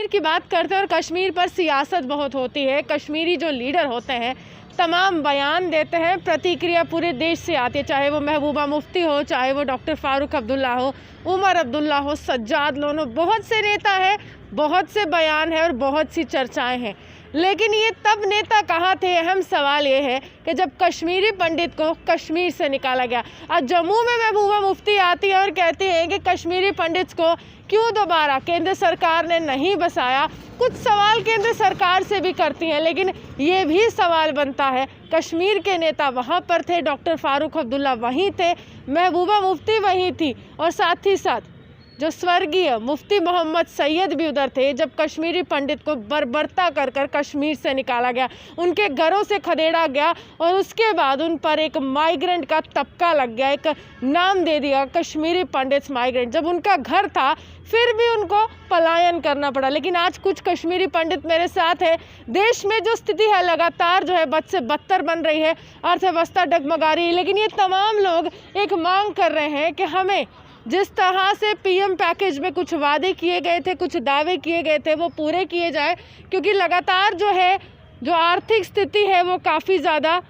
कश्मीर की बात करते हैं और कश्मीर पर सियासत बहुत होती है। कश्मीरी जो लीडर होते हैं तमाम बयान देते हैं, प्रतिक्रिया पूरे देश से आती है, चाहे वो महबूबा मुफ्ती हो, चाहे वो डॉक्टर फारूक अब्दुल्ला हो, उमर अब्दुल्ला हो, सज्जाद लोन हो, बहुत से नेता हैं, बहुत से बयान हैं और बहुत सी चर्चाएं हैं। लेकिन ये तब नेता कहाँ थे? अहम सवाल ये है कि जब कश्मीरी पंडित को कश्मीर से निकाला गया। आज जम्मू में महबूबा मुफ्ती आती है और कहती है कि कश्मीरी पंडित को क्यों दोबारा केंद्र सरकार ने नहीं बसाया। कुछ सवाल केंद्र सरकार से भी करती हैं, लेकिन ये भी सवाल बनता है, कश्मीर के नेता वहाँ पर थे, डॉक्टर फारूक अब्दुल्ला वहीं थे, महबूबा मुफ्ती वहीं थी और साथ ही साथ जो स्वर्गीय मुफ्ती मोहम्मद सैयद भी उधर थे। जब कश्मीरी पंडित को बर्बरता कर कर कश्मीर से निकाला गया, उनके घरों से खदेड़ा गया और उसके बाद उन पर एक माइग्रेंट का तबका लग गया, एक नाम दे दिया कश्मीरी पंडित माइग्रेंट। जब उनका घर था फिर भी उनको पलायन करना पड़ा। लेकिन आज कुछ कश्मीरी पंडित मेरे साथ है। देश में जो स्थिति है लगातार जो है बद से बदतर बन रही है, अर्थव्यवस्था डगमगा रही है, लेकिन ये तमाम लोग एक मांग कर रहे हैं कि हमें जिस तरह से पीएम पैकेज में कुछ वादे किए गए थे, कुछ दावे किए गए थे, वो पूरे किए जाए, क्योंकि लगातार जो है जो आर्थिक स्थिति है वो काफ़ी ज़्यादा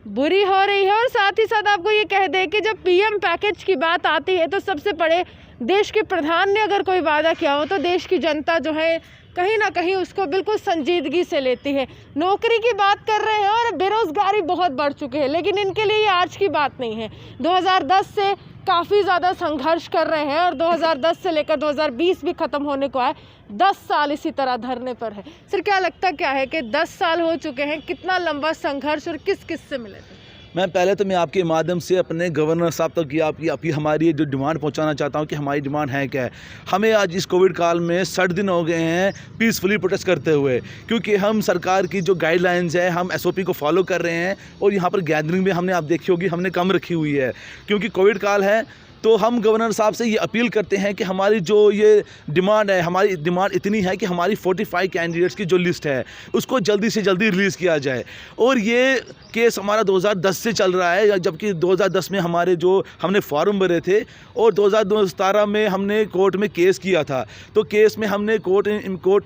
बुरी हो रही है। और साथ ही साथ आपको ये कह दें कि जब पीएम पैकेज की बात आती है तो सबसे बड़े देश के प्रधान ने अगर कोई वादा किया हो तो देश की जनता जो है कहीं ना कहीं उसको बिल्कुल संजीदगी से लेती है। नौकरी की बात कर रहे हैं और बेरोज़गारी बहुत बढ़ चुकी है, लेकिन इनके लिए ये आज की बात नहीं है। 2010 से काफ़ी ज़्यादा संघर्ष कर रहे हैं और 2010 से लेकर 2020 भी ख़त्म होने को आए, 10 साल इसी तरह धरने पर है। सर क्या लगता क्या है कि 10 साल हो चुके हैं, कितना लंबा संघर्ष और किस किस से मिले थे? मैं पहले तो मैं आपके माध्यम से अपने गवर्नर साहब तक की आपकी हमारी जो डिमांड पहुंचाना चाहता हूं कि हमारी डिमांड है क्या है। हमें आज इस कोविड काल में 60 दिन हो गए हैं पीसफुली प्रोटेस्ट करते हुए, क्योंकि हम सरकार की जो गाइडलाइंस है हम SOP को फॉलो कर रहे हैं। और यहाँ पर गैदरिंग में हमने आप देखी होगी हमने कम रखी हुई है, क्योंकि कोविड काल है। तो हम गवर्नर साहब से ये अपील करते हैं कि हमारी जो ये डिमांड है, हमारी डिमांड इतनी है कि हमारी 45 कैंडिडेट्स की जो लिस्ट है उसको जल्दी से जल्दी रिलीज़ किया जाए। और ये केस हमारा 2010 से चल रहा है, जबकि 2010 में हमारे जो हमने फॉर्म भरे थे और 2017 में हमने कोर्ट में केस किया था। तो केस में हमने कोर्ट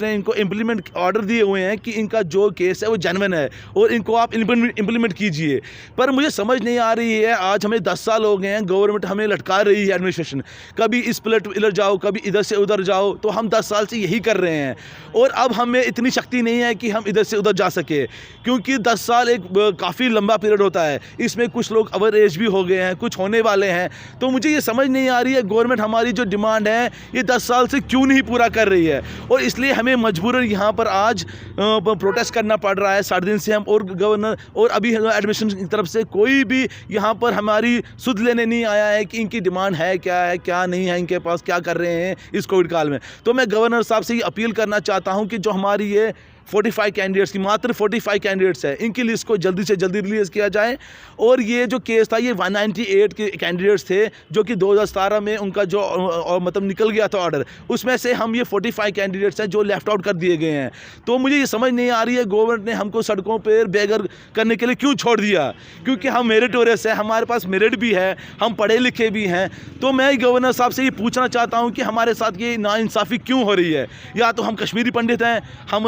ने इनको इम्प्लीमेंट ऑर्डर दिए हुए हैं कि इनका जो केस है वो जेन्युइन है और इनको आप इम्प्लीमेंट कीजिए। पर मुझे समझ नहीं आ रही है, आज हमें 10 साल हो गए हैं, गवर्नमेंट हमें लटका रही है, एडमिनिस्ट्रेशन कभी इस प्लेट इधर जाओ कभी इधर से उधर जाओ। तो हम 10 साल से यही कर रहे हैं और अब हमें इतनी शक्ति नहीं है कि हम इधर से उधर जा सके, क्योंकि 10 साल एक काफ़ी लंबा पीरियड होता है। इसमें कुछ लोग ओवर एज भी हो गए हैं, कुछ होने वाले हैं। तो मुझे ये समझ नहीं आ रही है गवर्नमेंट हमारी जो डिमांड है ये 10 साल से क्यों नहीं पूरा कर रही है, और इसलिए हमें मजबूरन यहाँ पर आज प्रोटेस्ट करना पड़ रहा है 60 दिन से हम। और गवर्नर और अभी एडमिनिस्ट्रेशन की तरफ से कोई भी यहाँ पर हमारी सुध लेने नहीं आया है कि इनकी डिमांड है क्या नहीं है, इनके पास क्या कर रहे हैं इस कोविड काल में। तो मैं गवर्नर साहब से ये अपील करना चाहता हूं कि जो हमारी ये 45 कैंडिडेट्स की मात्र 45 कैंडिडेट्स है, इनकी लिस्ट को जल्दी से जल्दी रिलीज़ किया जाए। और ये जो केस था ये 198 के कैंडिडेट्स थे जो कि 2017 में उनका जो मतलब निकल गया था ऑर्डर, उसमें से हम ये 45 कैंडिडेट्स हैं जो लेफ्ट आउट कर दिए गए हैं। तो मुझे ये समझ नहीं आ रही है गवर्नमेंट ने हमको सड़कों पर बेघर करने के लिए क्यों छोड़ दिया, क्योंकि हम मेरिटोरियस है, हमारे पास मेरिट भी है, हम पढ़े लिखे भी हैं। तो मैं गवर्नर साहब से ये पूछना चाहता हूँ कि हमारे साथ ये नाइंसाफ़ी क्यों हो रही है। या तो हम कश्मीरी पंडित हैं, हम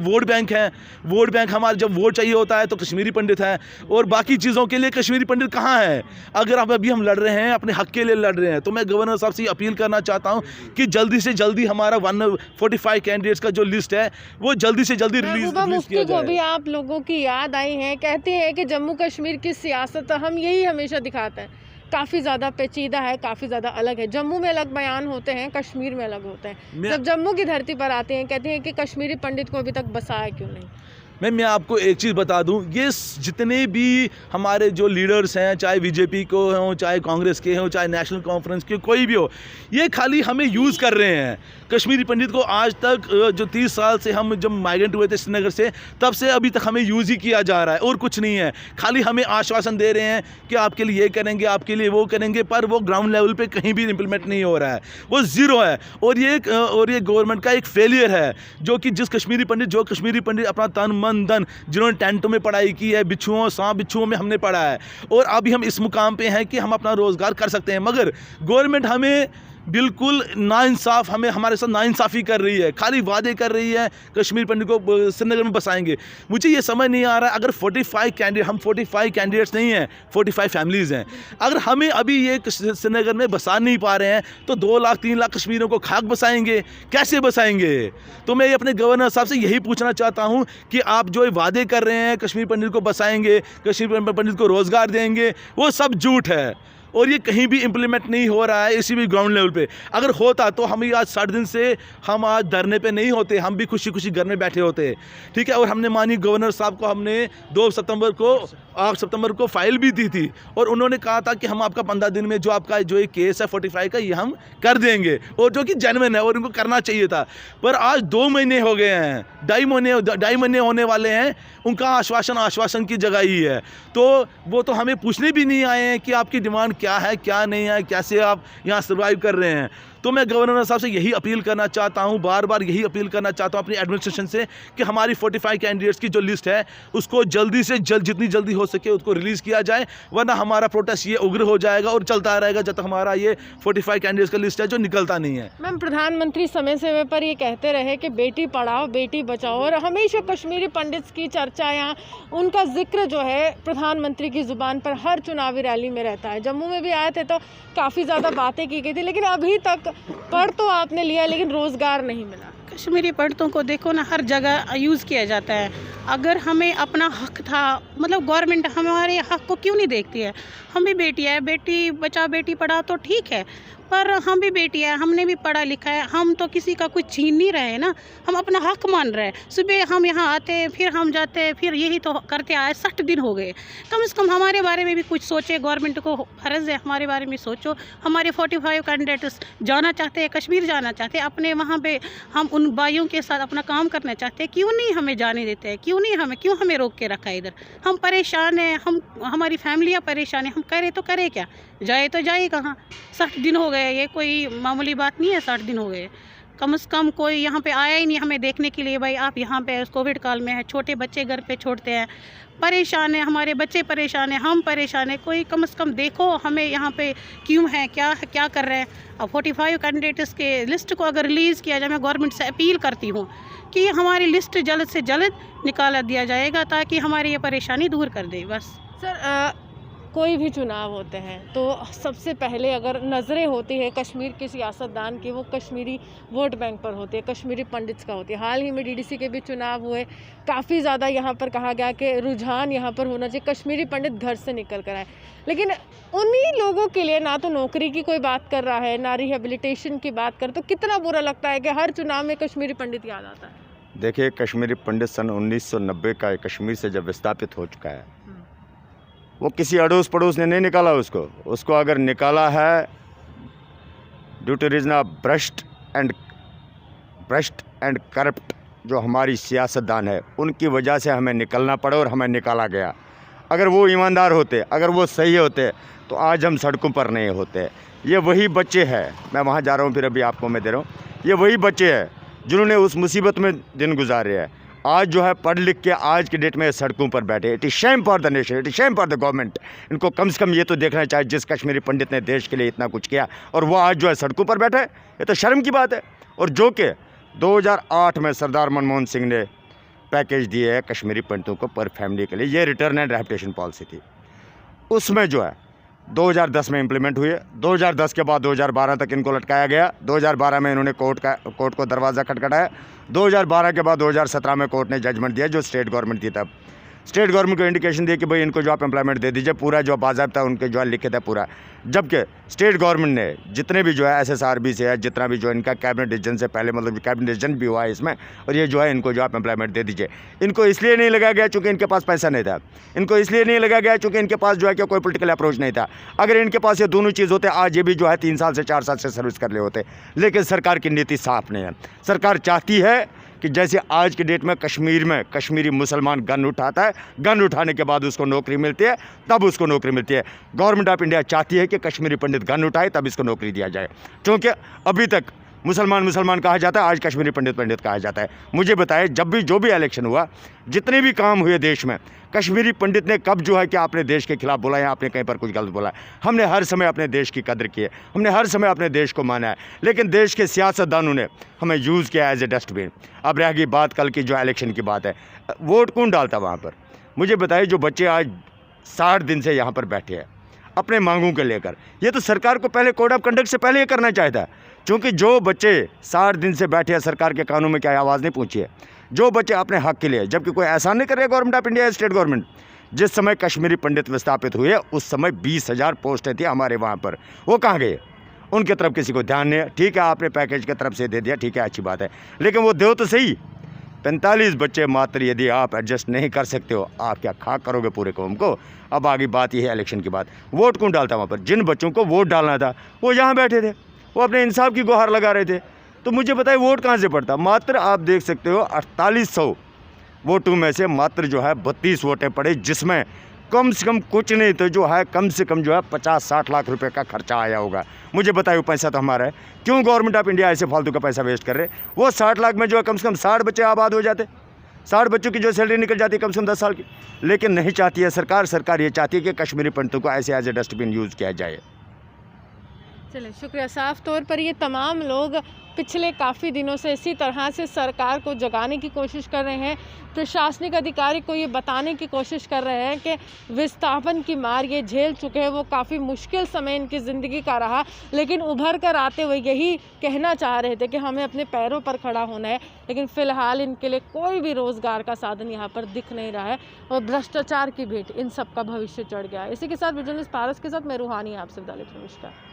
वोट बैंक हैं, वोट बैंक हमारे जब वोट चाहिए होता है तो कश्मीरी पंडित हैं, और बाकी चीज़ों के लिए कश्मीरी पंडित कहाँ हैं। अगर हम लड़ रहे हैं अपने हक के लिए लड़ रहे हैं, तो मैं गवर्नर साहब से अपील करना चाहता हूं कि जल्दी से जल्दी हमारा 145 कैंडिडेट्स का जो लिस्ट है वो जल्दी से जल्दी रिलीज किया जाए। भी आप लोगों की याद आई है, कहते हैं कि जम्मू कश्मीर की सियासत हम यही हमेशा दिखाते हैं, काफ़ी ज़्यादा पेचीदा है, काफ़ी ज़्यादा अलग है। जम्मू में अलग बयान होते हैं, कश्मीर में अलग होते हैं। जब जम्मू की धरती पर आते हैं कहते हैं कि कश्मीरी पंडित को अभी तक बसाया क्यों नहीं। मैं आपको एक चीज़ बता दूं, ये जितने भी हमारे जो लीडर्स हैं, चाहे बीजेपी को हों, चाहे कांग्रेस के हों, चाहे नेशनल कॉन्फ्रेंस के कोई भी हो, ये खाली हमें यूज़ कर रहे हैं। कश्मीरी पंडित को आज तक जो 30 साल से हम जब माइग्रेंट हुए थे श्रीनगर से, तब से अभी तक हमें यूज़ ही किया जा रहा है और कुछ नहीं है। खाली हमें आश्वासन दे रहे हैं कि आपके लिए ये करेंगे, आपके लिए वो करेंगे, पर वो ग्राउंड लेवल पे कहीं भी इम्प्लीमेंट नहीं हो रहा है, वो ज़ीरो है। और ये गवर्नमेंट का एक फेलियर है, जो कि जो कश्मीरी पंडित अपना तन मन धन, जिन्होंने टेंटों में पढ़ाई की है, सांप बिच्छुओं में हमने पढ़ा है, और अभी हम इस मुकाम पे हैं कि हम अपना रोज़गार कर सकते हैं, मगर गवर्नमेंट हमें बिल्कुल नाइंसाफ़ हमें हमारे साथ नाइंसाफ़ी कर रही है, खाली वादे कर रही है कश्मीर पंडित को श्रीनगर में बसाएंगे। मुझे ये समझ नहीं आ रहा है, अगर 45 कैंडिडेट, हम 45 कैंडिडेट्स नहीं हैं, 45 फैमिलीज़ हैं, अगर हमें अभी ये श्रीनगर में बसा नहीं पा रहे हैं तो 2 लाख 3 लाख कश्मीरियों को खाक बसाएंगे, कैसे बसाएंगे? तो मैं अपने गवर्नर साहब से यही पूछना चाहता हूँ कि आप जो वादे कर रहे हैं कश्मीर पंडित को बसाएंगे, कश्मीर पंडित को रोज़गार देंगे, वो सब झूठ है और ये कहीं भी इम्प्लीमेंट नहीं हो रहा है, इसी भी ग्राउंड लेवल पे। अगर होता तो हम ये आज 60 दिन से हम आज धरने पे नहीं होते, हम भी खुशी खुशी घर में बैठे होते, ठीक है। और हमने माननीय गवर्नर साहब को हमने 2 सितंबर को फाइल भी दी थी और उन्होंने कहा था कि हम आपका 15 दिन में जो आपका जो ये केस है 45 का, ये हम कर देंगे, और जो कि जेन्युइन है और इनको करना चाहिए था। पर आज 2 महीने हो गए हैं, 2.5 महीने होने वाले हैं, उनका आश्वासन की जगह ही है। तो वो तो हमें पूछने भी नहीं आए हैं कि आपकी डिमांड क्या है, क्या नहीं है, कैसे आप यहाँ सर्वाइव कर रहे हैं। तो मैं गवर्नर साहब से यही अपील करना चाहता हूँ, बार बार यही अपील करना चाहता हूँ अपनी एडमिनिस्ट्रेशन से कि हमारी 45 कैंडिडेट्स की जो लिस्ट है उसको जल्दी से जल्द, जितनी जल्दी हो सके उसको रिलीज़ किया जाए, वरना हमारा प्रोटेस्ट ये उग्र हो जाएगा और चलता रहेगा जब तक हमारा ये 45 कैंडिडेट्स का लिस्ट है जो निकलता नहीं है। मैम, प्रधानमंत्री समय समय पर ये कहते रहे कि बेटी पढ़ाओ बेटी बचाओ, और हमेशा कश्मीरी पंडित्स की चर्चा यहाँ उनका जिक्र जो है प्रधानमंत्री की ज़ुबान पर हर चुनावी रैली में रहता है। जम्मू में भी आए थे तो काफ़ी ज़्यादा बातें की गई थी, लेकिन अभी तक पढ़ तो आपने लिया लेकिन रोज़गार नहीं मिला। कश्मीरी पंडितों को देखो ना, हर जगह यूज़ किया जाता है। अगर हमें अपना हक था, मतलब गवर्नमेंट हमारे हक को क्यों नहीं देखती है? हम भी बेटी है, बेटी बचाओ बेटी पढ़ाओ तो ठीक है, पर हम भी बेटी है, हमने भी पढ़ा लिखा है, हम तो किसी का कुछ छीन नहीं रहे हैं ना, हम अपना हक मान रहे हैं। सुबह हम यहाँ आते हैं, फिर हम जाते हैं, फिर यही तो करते आए, 60 दिन हो गए। कम से कम हमारे बारे में भी कुछ सोचे, गवर्नमेंट को फ़र्ज़ है हमारे बारे में सोचो। हमारे 45 कैंडिडेट्स जाना चाहते हैं, कश्मीर जाना चाहते हैं, अपने वहाँ पे हम उन भाइयों के साथ अपना काम करना चाहते हैं, क्यों नहीं हमें जाने देते हैं? क्यों हमें रोक के रखा है इधर? हम परेशान हैं, हमारी फैमिलियाँ परेशान हैं, हम करें तो करें क्या? जाए तो जाए कहाँ? 60 दिन हो गए, ये कोई मामूली बात नहीं है। 60 दिन हो गए, कम से कम कोई यहाँ पे आया ही नहीं हमें देखने के लिए। भाई आप यहाँ पे कोविड काल में है, छोटे बच्चे घर पे छोड़ते हैं, परेशान है, हमारे बच्चे परेशान हैं, हम परेशान हैं, कोई कम से कम देखो हमें यहाँ पे क्यों है, क्या कर रहे हैं। अब 45 कैंडिडेट्स के लिस्ट को अगर रिलीज़ किया जाए, मैं गवर्नमेंट से अपील करती हूँ कि हमारी लिस्ट जल्द से जल्द निकाला दिया जाएगा ताकि हमारी ये परेशानी दूर कर दे। बस सर, कोई भी चुनाव होते हैं तो सबसे पहले अगर नज़रें होती है कश्मीर के सियासतदान की, वो कश्मीरी वोट बैंक पर होती है, कश्मीरी पंडित्स का होती है। हाल ही में डीडीसी के भी चुनाव हुए, काफ़ी ज़्यादा यहाँ पर कहा गया कि रुझान यहाँ पर होना चाहिए कश्मीरी पंडित घर से निकल कर आए, लेकिन उन्हीं लोगों के लिए ना तो नौकरी की कोई बात कर रहा है, ना रिहेबिलिटेशन की बात कर, तो कितना बुरा लगता है कि हर चुनाव में कश्मीरी पंडित याद आता है। देखिए, कश्मीरी पंडित सन 1990 का कश्मीर से जब विस्थापित हो चुका है, वो किसी अड़ोस पड़ोस ने नहीं निकाला उसको अगर निकाला है due to reason of burst and corrupt जो हमारी सियासतदान है, उनकी वजह से हमें निकलना पड़ा और हमें निकाला गया। अगर वो ईमानदार होते, अगर वो सही होते तो आज हम सड़कों पर नहीं होते। ये वही बच्चे हैं, मैं वहाँ जा रहा हूँ, फिर अभी आपको मैं दे रहा हूँ, ये वही बच्चे हैं जिन्होंने उस मुसीबत में दिन गुजारे हैं। आज जो है पढ़ लिख के आज के डेट में सड़कों पर बैठे। It is Shem for the nation, it is Shem for the government. इनको कम से कम ये तो देखना चाहिए, जिस कश्मीरी पंडित ने देश के लिए इतना कुछ किया और वो आज जो है सड़कों पर बैठा है, ये तो शर्म की बात है। और जो कि 2008 में सरदार मनमोहन सिंह ने पैकेज दिए है कश्मीरी पंडितों को पर फैमिली के लिए, ये रिटर्न एंड रेपुटेशन पॉलिसी थी, उसमें जो है 2010 में इम्प्लीमेंट हुई है। 2010 के बाद 2012 तक इनको लटकाया गया। 2012 में इन्होंने कोर्ट को दरवाज़ा खटखटाया। 2012 के बाद 2017 में कोर्ट ने जजमेंट दिया, जो स्टेट गवर्नमेंट थी तब स्टेट गवर्नमेंट को इंडिकेशन दी कि भाई इनको जो आप एम्प्लॉयमेंट दे दीजिए, पूरा जो बाज़ाब्ता उनके जो है लिखित है पूरा। जबकि स्टेट गवर्नमेंट ने जितने भी जो है SSRB से है, जितना भी जो इनका कैबिनेट डिसीजन से पहले, मतलब कैबिनेट डिसीजन भी हुआ है इसमें, और ये जो है इनको जो आप एम्प्लॉयमेंट दे दीजिए। इनको इसलिए नहीं लगाया गया चूँकि इनके पास पैसा नहीं था, इनको इसलिए नहीं लगाया गया चूँकि इनके पास जो है कि कोई पोलिटिकल अप्रोच नहीं था। अगर इनके पास ये दोनों चीज़ होते, आज ये भी जो है 3 साल से 4 साल से सर्विस कर ले होते। लेकिन सरकार की नीति साफ नहीं है। सरकार चाहती है कि जैसे आज की डेट में कश्मीर में कश्मीरी मुसलमान गन उठाता है, गन उठाने के बाद उसको नौकरी मिलती है, तब उसको नौकरी मिलती है। गवर्नमेंट ऑफ इंडिया चाहती है कि कश्मीरी पंडित गन उठाए तब इसको नौकरी दिया जाए, क्योंकि अभी तक मुसलमान मुसलमान कहा जाता है, आज कश्मीरी पंडित पंडित कहा जाता है। मुझे बताए, जब भी जो भी इलेक्शन हुआ, जितने भी काम हुए देश में, कश्मीरी पंडित ने कब जो है कि आपने देश के खिलाफ बोला या आपने कहीं पर कुछ गलत बोला है? हमने हर समय अपने देश की कदर की है, हमने हर समय अपने देश को माना है, लेकिन देश के सियासतदानों ने हमें यूज़ किया एज ए डस्टबिन। अब रह गई बात कल की जो इलेक्शन की बात है, वोट कौन डालता वहाँ पर? मुझे बताइए, जो बच्चे आज 60 दिन से यहाँ पर बैठे हैं अपने मांगों को लेकर, ये तो सरकार को पहले कोड ऑफ कंडक्ट से पहले ये करना चाहिए था, क्योंकि जो बच्चे 60 दिन से बैठे हैं, सरकार के कानून में क्या आवाज़ नहीं पहुँची है? जो बच्चे अपने हक के लिए, जबकि कोई ऐसा नहीं कर रहा गवर्नमेंट ऑफ इंडिया या स्टेट गवर्नमेंट। जिस समय कश्मीरी पंडित विस्थापित हुए, उस समय 20,000 पोस्टें थी हमारे वहाँ पर, वो कहाँ गए? उनकी तरफ किसी को ध्यान नहीं है। ठीक है, आपने पैकेज की तरफ से दे दिया, ठीक है, अच्छी बात है, लेकिन वो दो तो सही। 45 बच्चे मात्र, यदि आप एडजस्ट नहीं कर सकते हो, आप क्या खाक करोगे पूरे कौम को? अब आगे बात यह है इलेक्शन की बात, वोट कौन डालता वहाँ पर? जिन बच्चों को वोट डालना था वो यहाँ बैठे थे, वो अपने इंसाफ की गुहार लगा रहे थे। तो मुझे बताइए, वोट कहाँ से पड़ता? मात्र आप देख सकते हो 4800 वोटों में से मात्र जो है 32 वोटें पड़े, जिसमें कम से कम कुछ नहीं तो जो है कम से कम जो है 50-60 लाख रुपए का खर्चा आया होगा। मुझे बताइए, वो पैसा तो हमारा है, क्यों गवर्नमेंट ऑफ इंडिया ऐसे फालतू का पैसा वेस्ट कर रहे? वो 60 लाख में जो है कम से कम 60 बच्चे आबाद हो जाते, 60 बच्चों की जो सैलरी निकल जाती है कम से कम 10 साल की। लेकिन नहीं चाहती है सरकार ये चाहती है कि कश्मीरी पंडितों को ऐसे एज ए डस्टबिन यूज़ किया जाए। चलिए, शुक्रिया। साफ तौर पर ये तमाम लोग पिछले काफ़ी दिनों से इसी तरह से सरकार को जगाने की कोशिश कर रहे हैं, प्रशासनिक अधिकारी को ये बताने की कोशिश कर रहे हैं कि विस्थापन की मार ये झेल चुके हैं, वो काफ़ी मुश्किल समय इनकी ज़िंदगी का रहा, लेकिन उभर कर आते हुए यही कहना चाह रहे थे कि हमें अपने पैरों पर खड़ा होना है। लेकिन फ़िलहाल इनके लिए कोई भी रोज़गार का साधन यहाँ पर दिख नहीं रहा है और भ्रष्टाचार की भेंट इन सब का भविष्य चढ़ गया है। इसी के साथ जर्नलिस्ट पारस के साथ मैं रूहानी आपसे विदा लेती हूं। नमस्कार।